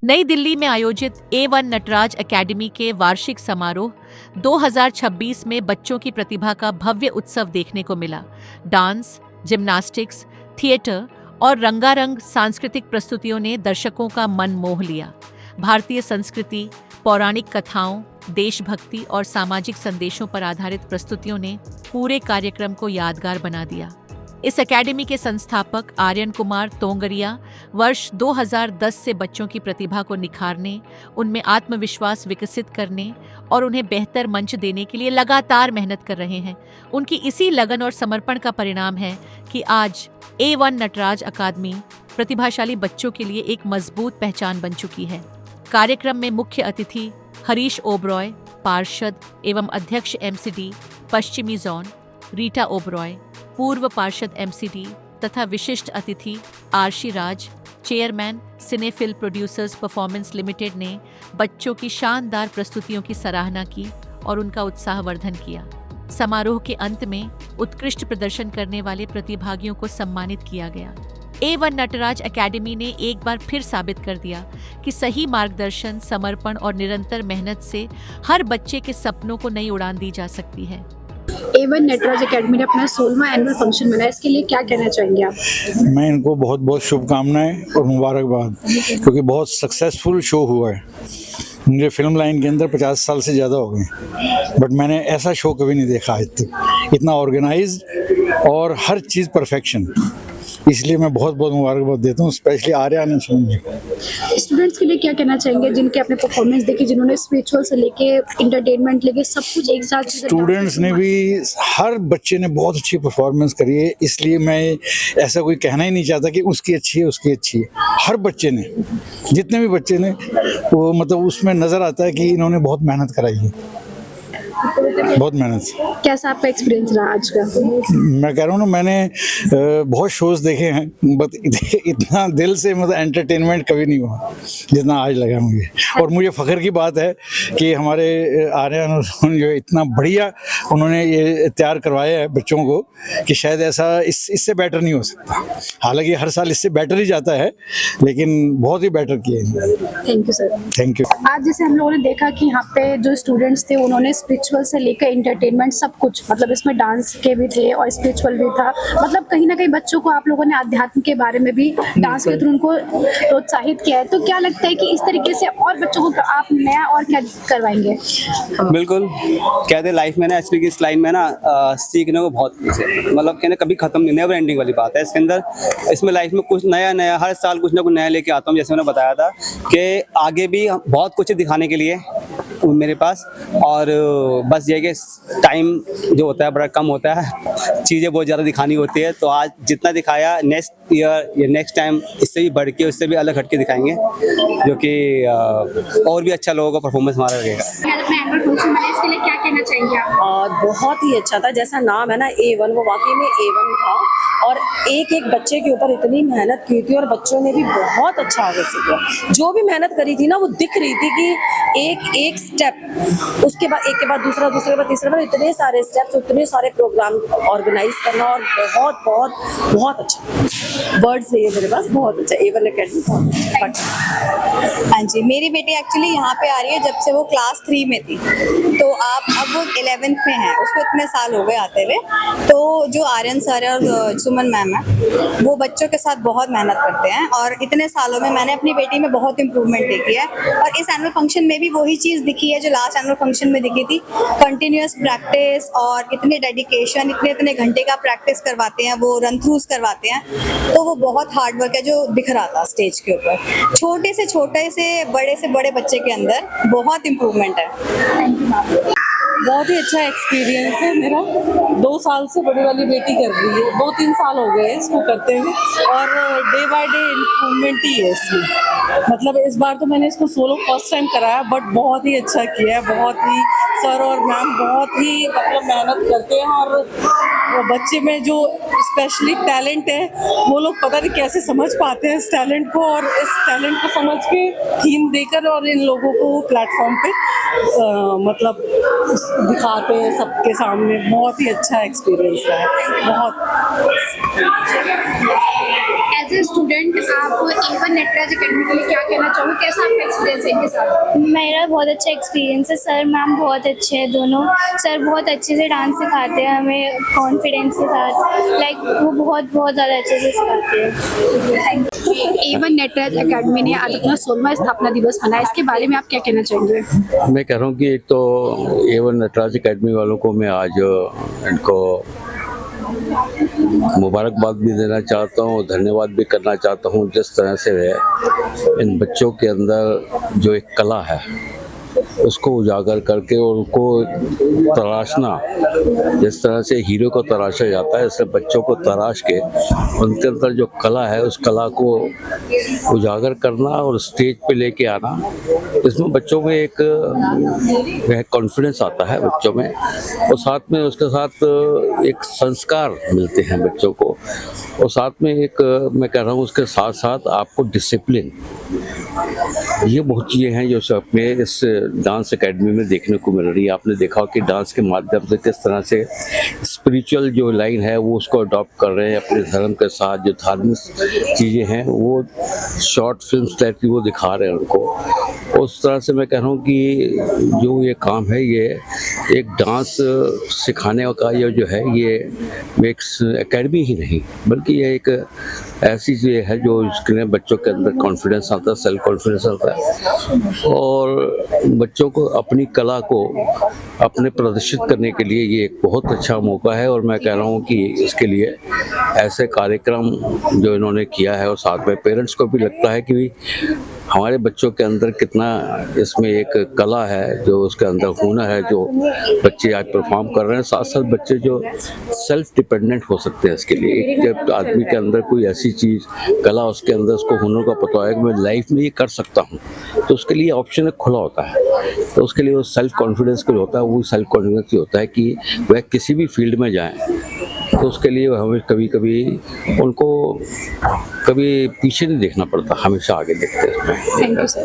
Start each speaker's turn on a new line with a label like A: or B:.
A: नई दिल्ली में आयोजित A1 नटराज एकेडमी के वार्षिक समारोह 2026 में बच्चों की प्रतिभा का भव्य उत्सव देखने को मिला। डांस, जिम्नास्टिक्स, थिएटर और रंगारंग सांस्कृतिक प्रस्तुतियों ने दर्शकों का मन मोह लिया। भारतीय संस्कृति, पौराणिक कथाओं, देशभक्ति और सामाजिक संदेशों पर आधारित प्रस्तुतियों ने पूरे कार्यक्रम को यादगार बना दिया। इस एकेडमी के संस्थापक आर्यन कुमार तोंगरिया वर्ष 2010 से बच्चों की प्रतिभा को निखारने, उनमें आत्मविश्वास विकसित करने और उन्हें बेहतर मंच देने के लिए लगातार मेहनत कर रहे हैं। उनकी इसी लगन और समर्पण का परिणाम है कि आज A1 नटराज अकादमी प्रतिभाशाली बच्चों के लिए एक मजबूत पहचान बन चुकी है। कार्यक्रम में मुख्य अतिथि हरीश ओबरॉय, पार्षद एवं अध्यक्ष MCD पश्चिमी जोन, रीटा ओबरॉय, पूर्व पार्षद MCD तथा विशिष्ट अतिथि आरशी राज, चेयरमैन सिनेफिल्म प्रोड्यूसर्स परफॉर्मेंस लिमिटेड ने बच्चों की शानदार प्रस्तुतियों की सराहना की और उनका उत्साहवर्धन किया। समारोह के अंत में उत्कृष्ट प्रदर्शन करने वाले प्रतिभागियों को सम्मानित किया गया। A1 नटराज एकेडमी ने एक बार फिर साबित कर दिया कि सही मार्गदर्शन, समर्पण और निरंतर मेहनत से हर बच्चे के सपनों को नई उड़ान दी जा सकती है।
B: A1 नटराज एकेडमी ने अपना 16वां एनुअल फंक्शन मनाया, इसके लिए क्या कहना चाहेंगे आप?
C: मैं इनको बहुत बहुत शुभकामनाएं और मुबारकबाद, क्योंकि बहुत सक्सेसफुल शो हुआ है। मुझे फिल्म लाइन के अंदर 50 साल से ज़्यादा हो गए, बट मैंने ऐसा शो कभी नहीं देखा आज तक, इतना ऑर्गेनाइज्ड और हर चीज़ परफेक्शन। इसलिए मैं बहुत बहुत मुबारकबाद देता हूँ, स्पेशली आर्या ने सुन।
B: स्टूडेंट्स के लिए क्या कहना चाहेंगे जिनके अपने परफॉर्मेंस देखी, जिन्होंने स्पिरिचुअल से लेके एंटरटेनमेंट लेके सब कुछ एक साथ?
C: स्टूडेंट्स ने भी, हर बच्चे ने बहुत अच्छी परफॉर्मेंस करी है, इसलिए मैं ऐसा कोई कहना ही नहीं चाहता कि उसकी अच्छी है उसकी अच्छी है। हर बच्चे ने, जितने भी बच्चे ने, वो मतलब उसमें नज़र आता है कि इन्होंने बहुत मेहनत कराई है, बहुत मेहनत।
B: कैसा आपका एक्सपीरियंस रहा आज का?
C: मैं कह रहा हूँ ना, मैंने बहुत शोज़ देखे हैं, बट इतना दिल से मतलब एंटरटेनमेंट कभी नहीं हुआ जितना आज लगा मुझे। और मुझे फ़ख्र की बात है कि हमारे आर्यन जो इतना बढ़िया उन्होंने ये तैयार करवाया है बच्चों को कि शायद ऐसा इससे बेटर नहीं हो सकता। हालांकि हर साल इससे बेटर ही जाता है, लेकिन बहुत ही बेटर किया है।
B: Thank you sir.
C: Thank you.
B: आज जैसे हम लोगों ने देखा कि यहाँ पे जो स्टूडेंट्स थे उन्होंने स्पिरिचुअल से लेकर एंटरटेनमेंट सब कुछ, मतलब इसमें डांस के भी थे और स्पिरिचुअल भी था, मतलब कहीं ना कहीं बच्चों को आप लोगों ने आध्यात्म के बारे में भी डांस के थ्रू उनको प्रोत्साहित किया है। तो क्या लगता है कि इस तरीके से और बच्चों को आप नया और क्या करवाएंगे?
D: बिल्कुल, कहते हैं लाइफ में ना, एक्चुअली इस लाइन में ना सीखने को बहुत कुछ है, मतलब कहने कभी खत्म नहीं, नेवर एंडिंग वाली बात है इसके अंदर। इसमें लाइफ में कुछ नया नया, हर साल कुछ ना कुछ नया लेके आता हूँ। जैसे मैंने बताया था कि आगे भी बहुत कुछ दिखाने के लिए मेरे पास, और बस ये कि टाइम जो होता है बड़ा कम होता है, चीज़ें बहुत ज़्यादा दिखानी होती है। तो आज जितना दिखाया, नेक्स्ट ईयर या नेक्स्ट टाइम इससे भी बढ़ के, उससे भी अलग हट के दिखाएंगे, जो कि और भी अच्छा लोगों का परफॉर्मेंस हमारा लगेगा।
B: इसके लिए क्या कहना चाहेंगे आप?
E: बहुत ही अच्छा था, जैसा नाम है ना A1, वो वाकई में A1 था और एक एक बच्चे के ऊपर इतनी मेहनत की थी और बच्चों ने भी बहुत अच्छा आगे सीखा। जो भी मेहनत करी थी ना, वो दिख रही थी कि एक एक स्टेप, उसके बाद एक के बाद दूसरा, दूसरे के बाद तीसरा, इतने सारे स्टेप्स, इतने सारे प्रोग्राम ऑर्गेनाइज करना, और बहुत बहुत बहुत अच्छा वर्ड्स है ये मेरे पास, बहुत अच्छा A1 एकेडमी।
F: हाँ जी, मेरी बेटी एक्चुअली यहाँ पे आ रही है जब से वो क्लास 3 में थी, तो अब वो 11th में है, उसको इतने साल हो गए आते हुए। तो जो आर्यन सर और सुमन मैम है, वो बच्चों के साथ बहुत मेहनत करते हैं और इतने सालों में मैंने अपनी बेटी में बहुत इम्प्रूवमेंट देखी है। और इस एनुअल फंक्शन में भी वही चीज़ दिखी है जो लास्ट एनुअल फंक्शन में दिखी थी, कंटिन्यूअस प्रैक्टिस और इतने डेडिकेशन, इतने घंटे का प्रैक्टिस करवाते हैं, वो रन थ्रूज करवाते हैं, तो वो बहुत हार्ड वर्क है जो दिख रहा था स्टेज के ऊपर। छोटे से बड़े बच्चे के अंदर बहुत इम्प्रूवमेंट है।
E: बहुत ही अच्छा एक्सपीरियंस है मेरा। 2 साल से बड़ी वाली बेटी कर रही है, 2-3 साल हो गए इसको करते हुए, और डे बाय डे इम्प्रूवमेंट ही है इसमें। मतलब इस बार तो मैंने इसको सोलो फर्स्ट टाइम कराया, बट बहुत ही अच्छा किया है। बहुत ही सर और मैम बहुत ही मतलब मेहनत करते हैं, और बच्चे में जो स्पेशली टैलेंट है, वो लोग पता नहीं कैसे समझ पाते हैं इस टैलेंट को, और इस टैलेंट को समझ के थीम देकर और इन लोगों को प्लेटफॉर्म पे मतलब दिखाते हैं सबके सामने। बहुत ही अच्छा एक्सपीरियंस रहा है, बहुत।
B: एज ए स्टूडेंट आप A1 नटराज एकेडमी के लिए क्या कहना चाहोगे, कैसा आपका एक्सपीरियंस है इनके साथ?
G: मेरा बहुत अच्छा एक्सपीरियंस है। सर मैम बहुत अच्छे हैं दोनों। सर बहुत अच्छे से डांस सिखाते हैं हमें कॉन्फिडेंस के साथ। लाइक वो बहुत ज़्यादा अच्छे से सिखाते हैं।
B: A1 नटराज एकेडमी ने आज अपना 16वां स्थापना दिवस मनाया, इसके बारे में आप क्या कहना चाहेंगे?
H: मैं कह रहा हूँ कि एक तो A1 नटराज एकेडमी वालों को मैं आज इनको मुबारकबाद भी देना चाहता हूँ, धन्यवाद भी करना चाहता हूँ। जिस तरह से इन बच्चों के अंदर जो एक कला है उसको उजागर करके और उनको तराशना, जिस तरह से हीरो को तराशा जाता है इससे बच्चों को तराश के उनके अंदर जो कला है उस कला को उजागर करना और स्टेज पे लेके आना, इसमें बच्चों में एक कॉन्फिडेंस आता है बच्चों में, और साथ में उसके साथ एक संस्कार मिलते हैं बच्चों को, और साथ में एक मैं कह रहा हूँ उसके साथ साथ आपको डिसिप्लिन, ये बहुत चीज़ें हैं जो अपने इस डांस एकेडमी में देखने को मिल रही है। आपने देखा कि डांस के माध्यम से किस तरह से स्पिरिचुअल जो लाइन है वो उसको अडॉप्ट कर रहे हैं अपने धर्म के साथ, जो धार्मिक चीज़ें हैं वो शॉर्ट फिल्म्स टाइप की वो दिखा रहे हैं उनको। उस तरह से मैं कह रहा हूँ कि जो ये काम है ये एक डांस सिखाने का ये जो है ये एक एकेडमी ही नहीं बल्कि ये एक ऐसी चीज़ है जो इसके बच्चों के अंदर कॉन्फिडेंस आता है, सेल्फ कॉन्फिडेंस आता है, और बच्चों को अपनी कला को अपने प्रदर्शित करने के लिए ये एक बहुत अच्छा मौका है। और मैं कह रहा हूँ कि इसके लिए ऐसे कार्यक्रम जो इन्होंने किया है और साथ में पेरेंट्स को भी लगता है कि हमारे बच्चों के अंदर कितना इसमें एक कला है, जो उसके अंदर हुनर है, जो बच्चे आज परफॉर्म कर रहे हैं, साथ साथ बच्चे जो सेल्फ डिपेंडेंट हो सकते हैं इसके लिए। जब आदमी के अंदर कोई ऐसी चीज़ कला उसके अंदर उसको हुनर का पता है कि मैं लाइफ में ये कर सकता हूँ, तो उसके लिए ऑप्शन खुला होता है। तो उसके लिए वो सेल्फ कॉन्फिडेंस के लिए होता है, वो सेल्फ कॉन्फिडेंस ये होता है कि वह किसी भी फील्ड में जाएँ तो उसके लिए हमें कभी कभी उनको कभी पीछे नहीं देखना पड़ता, हमेशा आगे देखते हैं।
B: Thank you sir.